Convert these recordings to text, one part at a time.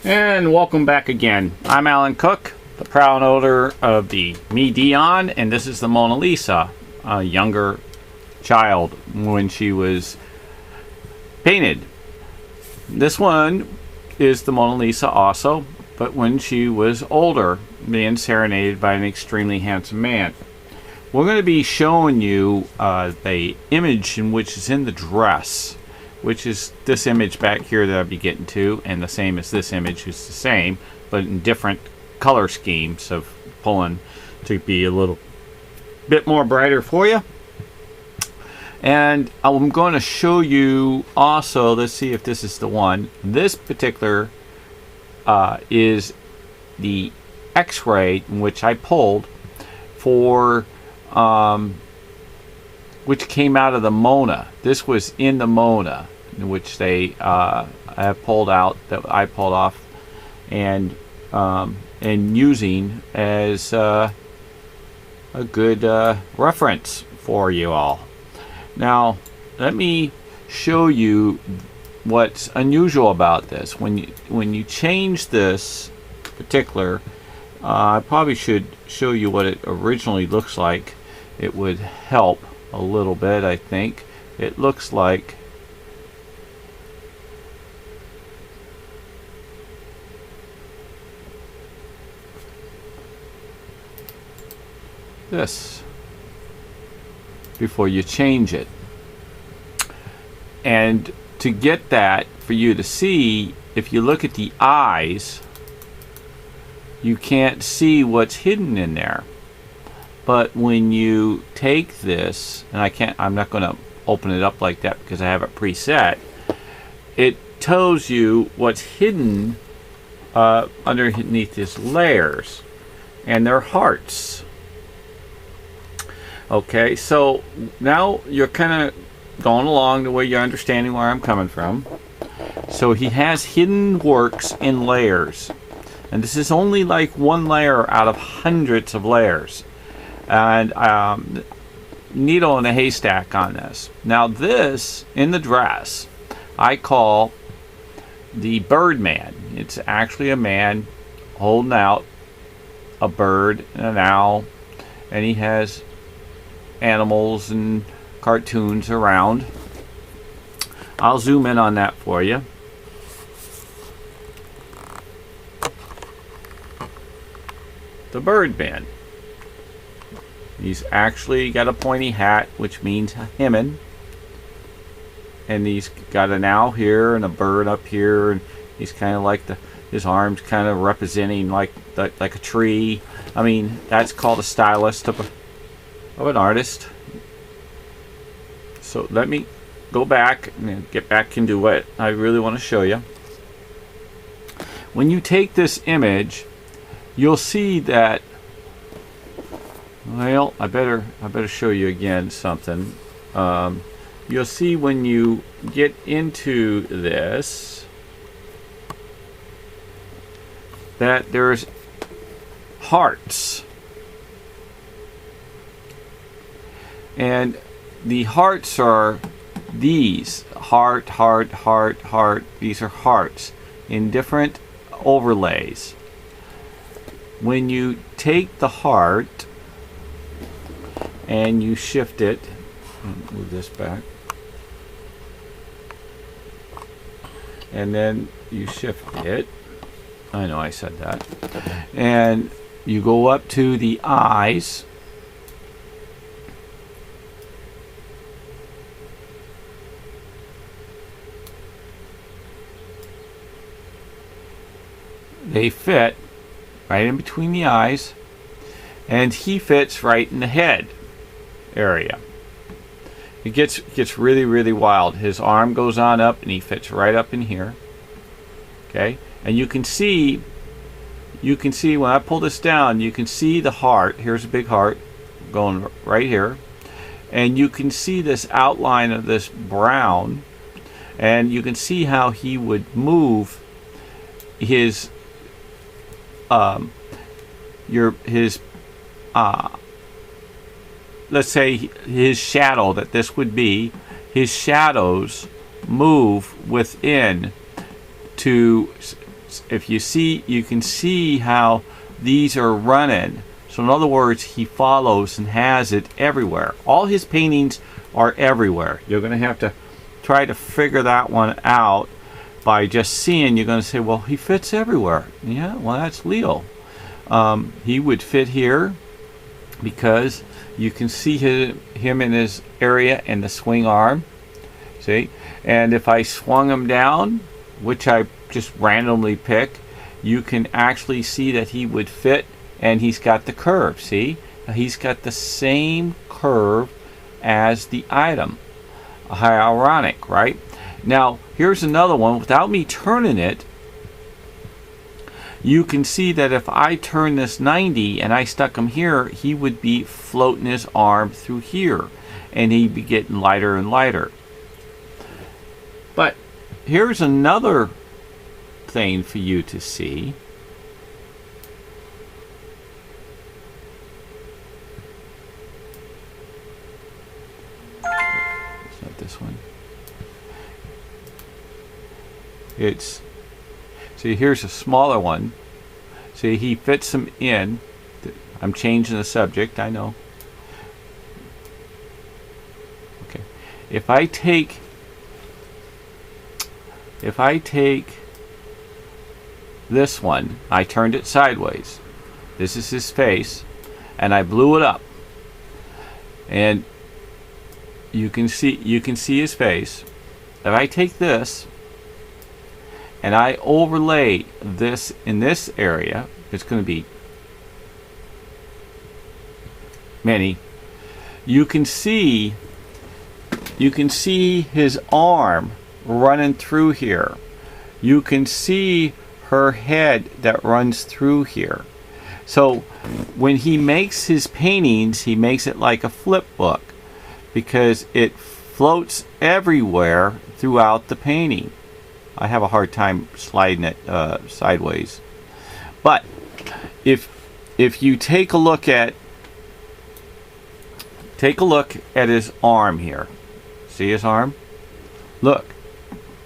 And welcome back again. I'm ALANCOOK, the proud owner of the MIDION, and this is the Mona Lisa, a younger child when she was painted. This one is the Mona Lisa also, but when she was older, being serenaded by an extremely handsome man. We're going to be showing you the image in which is in the dress, which is this image back here that I'll be getting to, and the same as this image is the same, but in different color schemes of pulling to be a little bit more brighter for you. And I'm going to show you also, let's see if this is the one. This particular is the X-ray in which I pulled for which came out of the Mona. This was in the Mona, in which they have pulled out, that I pulled off, and using as a good reference for you all. Now, let me show you what's unusual about this. When you change this particular, I probably should show you what it originally looks like. It would help a little bit, I think. It looks like this before you change it. And to get that for you to see, if you look at the eyes, you can't see what's hidden in there. But when you take this, and I'm not going to open it up like that because I have it preset, it tells you what's hidden underneath these layers, and they're hearts. Okay, so now you're kind of going along the way you're understanding where I'm coming from. So he has hidden works in layers, and this is only like one layer out of hundreds of layers. And needle in a haystack on this. Now this, in the dress, I call the Birdman. It's actually a man holding out a bird and an owl, and he has animals and cartoons around. I'll zoom in on that for you. The Birdman. He's actually got a pointy hat, which means hemming. And he's got an owl here and a bird up here, and he's kind of like his arms kind of representing like a tree. I mean, that's called a stylist of an artist. So let me go back and get back into what I really want to show you. When you take this image, you'll see that, well, I better show you again something. You'll see when you get into this that there's hearts, and the hearts are these heart. These are hearts in different overlays. When you take the heart and you shift it, move this back, and then you shift it, I know I said that, and you go up to the eyes, they fit right in between the eyes, and he fits right in the head area. It gets really wild. His arm goes on up and he fits right up in here. Okay, and you can see when I pull this down, you can see the heart. Here's a big heart going right here, and you can see this outline of this brown, and you can see how he would move his let's say his shadow, that this would be his shadows move within to if you see, you can see how these are running. So in other words, he follows and has it everywhere. All his paintings are everywhere. You're going to have to try to figure that one out by just seeing. You're going to say, well, he fits everywhere. Yeah, well, that's Leo. He would fit here because you can see him in his area and the swing arm. See? And if I swung him down, which I just randomly pick, you can actually see that he would fit, and he's got the curve. See? He's got the same curve as the item. How ironic, right? Now, here's another one. Without me turning it, you can see that if I turn this 90 and I stuck him here, he would be floating his arm through here, and he'd be getting lighter and lighter. But here's another thing for you to see. It's not this one. It's, see, here's a smaller one. See, he fits them in. I'm changing the subject, I know. Okay. If I take this one, I turned it sideways. This is his face, and I blew it up. And you can see his face. If I take this and I overlay this in this area, it's going to be many. You can see his arm running through here. You can see her head that runs through here. So when he makes his paintings, he makes it like a flip book because it floats everywhere throughout the painting. I have a hard time sliding it sideways. But if you take a look at his arm here. See his arm? Look.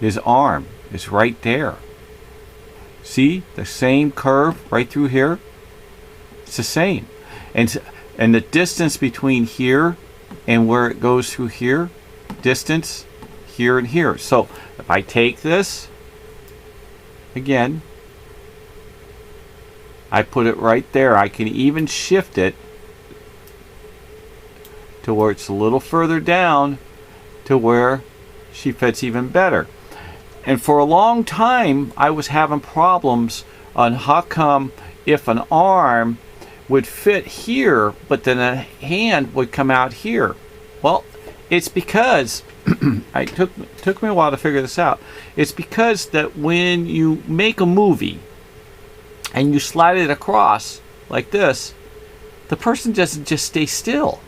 His arm is right there. See the same curve right through here? It's the same. And the distance between here and where it goes through here, distance here and here. So if I take this, again, I put it right there. I can even shift it to where it's a little further down to where she fits even better. And for a long time, I was having problems on how come if an arm would fit here, but then a hand would come out here. Well, it's because it took me a while to figure this out. It's because that when you make a movie and you slide it across like this, the person doesn't just stay still.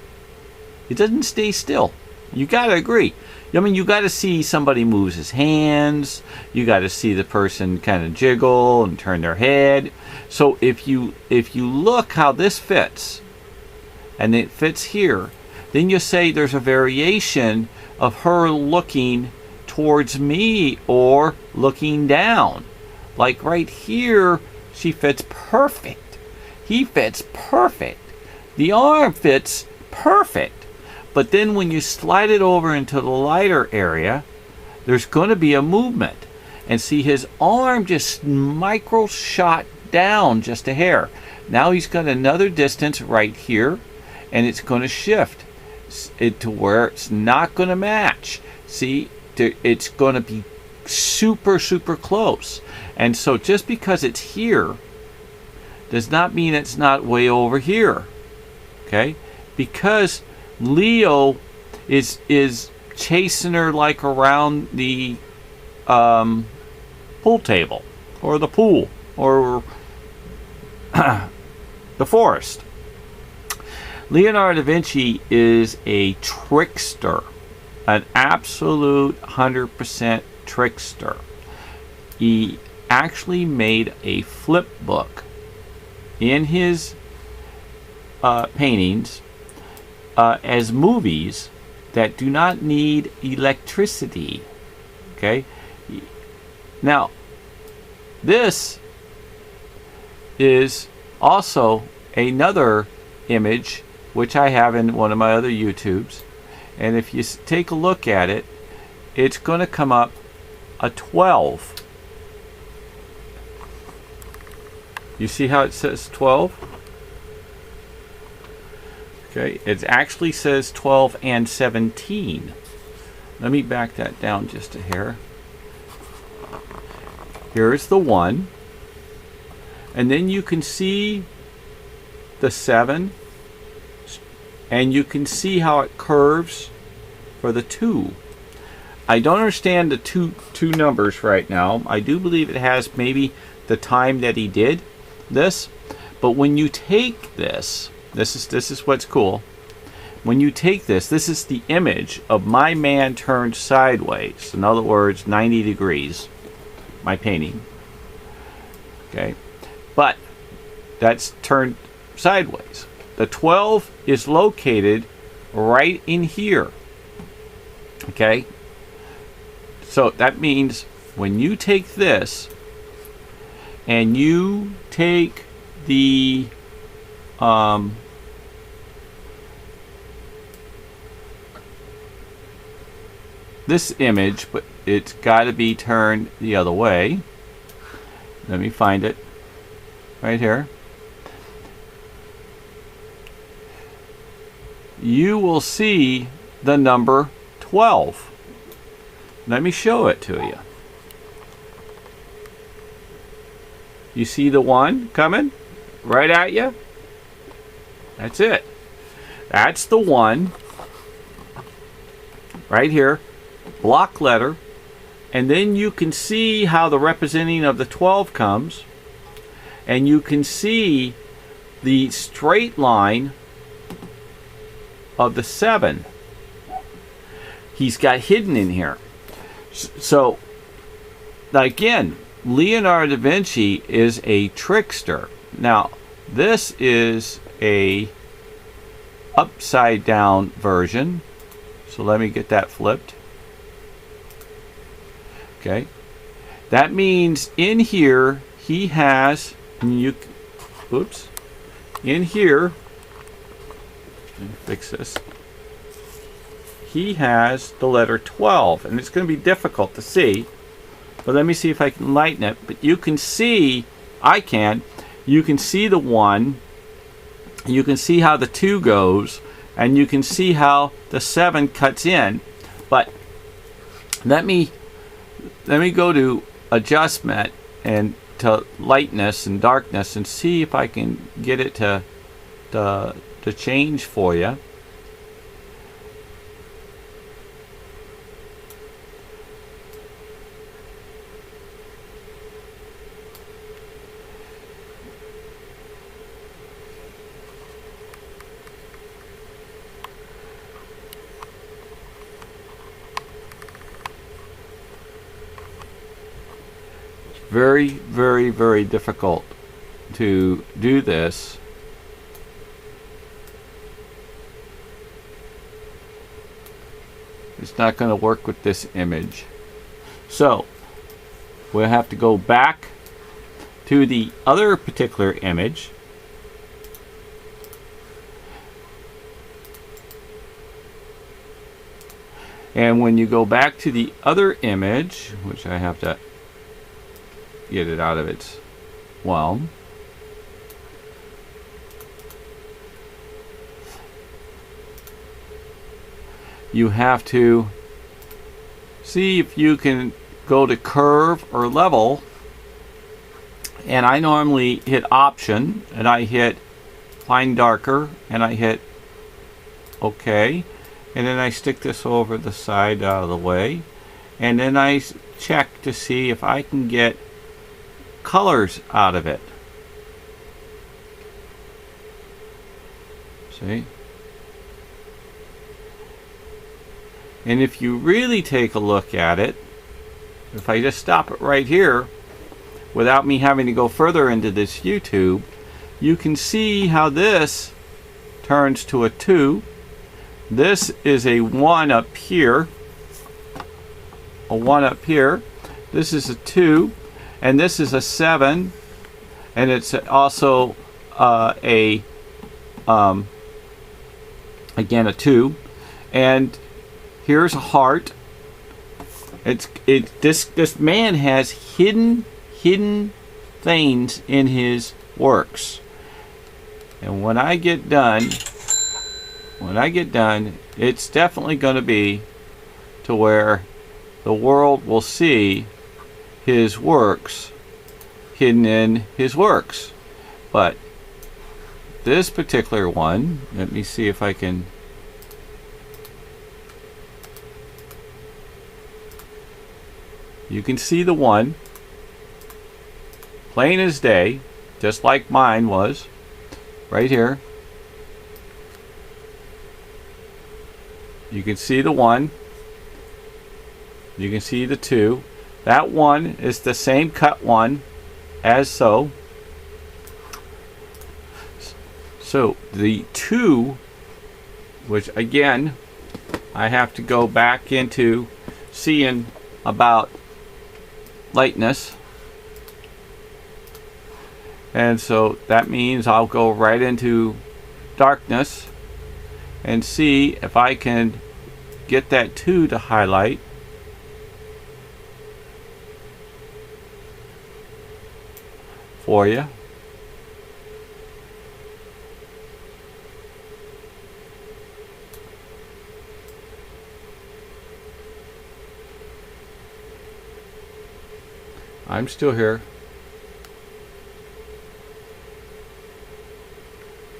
It doesn't stay still. You got to agree. I mean, you got to see somebody moves his hands. You got to see the person kind of jiggle and turn their head. So if you look how this fits, and it fits here, then you say there's a variation of her looking towards me or looking down. Like right here, she fits perfect. He fits perfect. The arm fits perfect. But then when you slide it over into the lighter area, there's going to be a movement. And see, his arm just micro shot down just a hair. Now he's got another distance right here, and it's going to shift it to where it's not going to match. See, it's going to be super, super close. And so just because it's here does not mean it's not way over here. Okay? Because Leo is chasing her like around the pool table or the pool or the forest. Leonardo da Vinci is a trickster, an absolute 100% trickster. He actually made a flip book in his paintings as movies that do not need electricity. Okay? Now, this is also another image which I have in one of my other YouTubes, and if you take a look at it, it's going to come up a 12. You see how it says 12? Okay, it actually says 12 and 17. Let me back that down just a hair. Here's the 1, and then you can see the 7, and you can see how it curves for the 2. I don't understand the two numbers right now. I do believe it has maybe the time that he did this, but when you take this, this is what's cool. When you take this is the image of my man turned sideways. In other words, 90 degrees. My painting. Okay, but that's turned sideways. The 12 is located right in here. Okay, so that means when you take this and you take the this image, but it's got to be turned the other way. Let me find it right here. You will see the number 12. Let me show it to you. You see the 1 coming right at you? That's it. That's the 1 right here. Block letter, and then you can see how the representing of the 12 comes, and you can see the straight line of the 7 he's got hidden in here. So again, Leonardo da Vinci is a trickster. Now this is a upside down version, so let me get that flipped. Okay, that means in here he has, oops, in here, let me fix this, he has the letter 12, and it's going to be difficult to see, but let me see if I can lighten it. But you can see, you can see the 1, you can see how the 2 goes, and you can see how the 7 cuts in. But let me go to adjustment and to lightness and darkness and see if I can get it to change for you. Very, very, very difficult to do this. It's not going to work with this image. So we'll have to go back to the other particular image. And when you go back to the other image, which I have to get it out of its whelm. You have to see if you can go to curve or level, and I normally hit option, and I hit find darker, and I hit OK, and then I stick this over the side out of the way, and then I check to see if I can get colors out of it. See? And if you really take a look at it, if I just stop it right here without me having to go further into this YouTube, you can see how this turns to a 2. This is a 1 up here. A 1 up here. This is a 2. and this is a 7, and it's also again a 2, and here's a heart. This man has hidden things in his works, and when I get done, it's definitely going to be to where the world will see his works hidden in his works. But this particular one, let me see if I can. You can see the one plain as day, just like mine was right here. You can see the 1. You can see the 2. That one is the same cut one as so. So the 2, which again I have to go back into seeing about lightness, and so that means I'll go right into darkness and see if I can get that 2 to highlight. For you. I'm still here.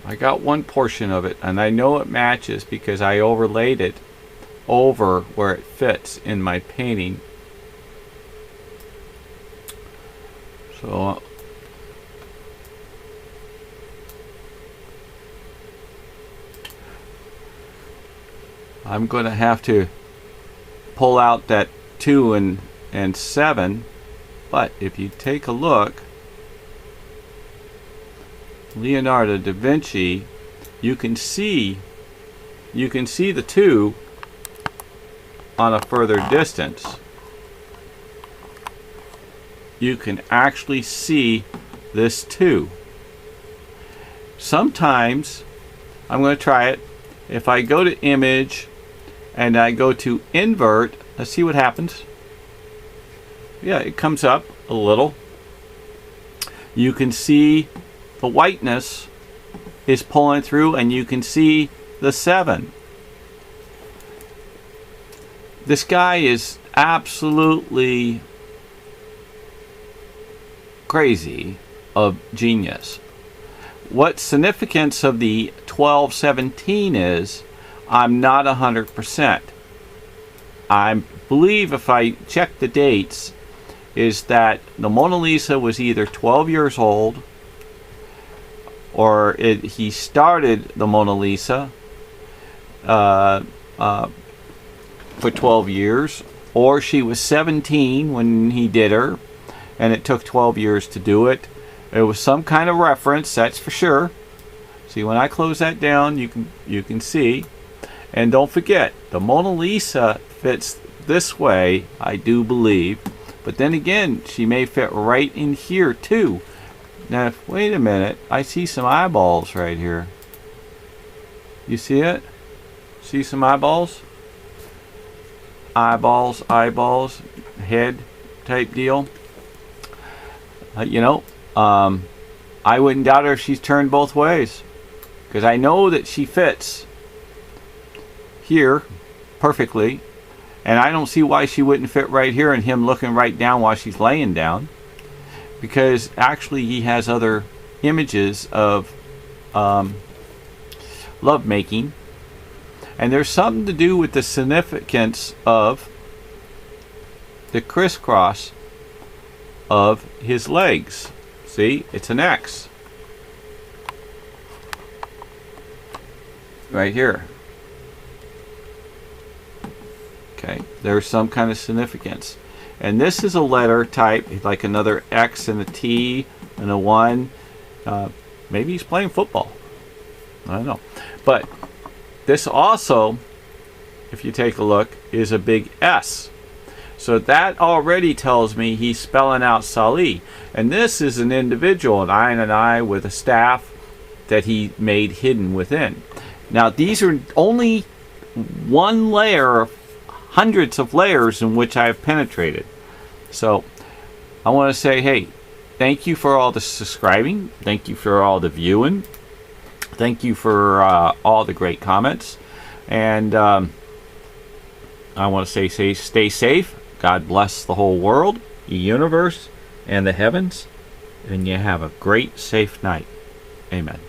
I got one portion of it, and I know it matches because I overlaid it over where it fits in my painting. So I'm going to have to pull out that 2 and 7, but if you take a look, Leonardo da Vinci, you can see the 2 on a further distance. You can actually see this 2. Sometimes, I'm going to try it. If I go to image and I go to invert, let's see what happens. Yeah, it comes up a little. You can see the whiteness is pulling through, and you can see the 7. This guy is absolutely crazy of genius. What significance of the 1217 is, I'm not 100%. I believe, if I check the dates, is that the Mona Lisa was either 12 years old, or he started the Mona Lisa for 12 years, or she was 17 when he did her, and it took 12 years to do it. It was some kind of reference, that's for sure. See, when I close that down, you can see. And don't forget, the Mona Lisa fits this way, I do believe. But then again, she may fit right in here too. Now, wait a minute, I see some eyeballs right here. You see it? See some eyeballs? Eyeballs, head type deal. I wouldn't doubt her if she's turned both ways, because I know that she fits here perfectly, and I don't see why she wouldn't fit right here and him looking right down while she's laying down, because actually he has other images of lovemaking, and there's something to do with the significance of the crisscross of his legs. See, it's an X right here. Okay, there's some kind of significance, and this is a letter type, like another X and a T and a 1. Maybe he's playing football, I don't know. But this also, if you take a look, is a big S. So that already tells me he's spelling out Sali. And this is an individual, an I with a staff that he made hidden within. Now these are only one layer of hundreds of layers in which I have penetrated. So I want to say, hey, thank you for all the subscribing. Thank you for all the viewing. Thank you for all the great comments. And I want to say, stay safe. God bless the whole world, the universe, and the heavens. And you have a great, safe night. Amen.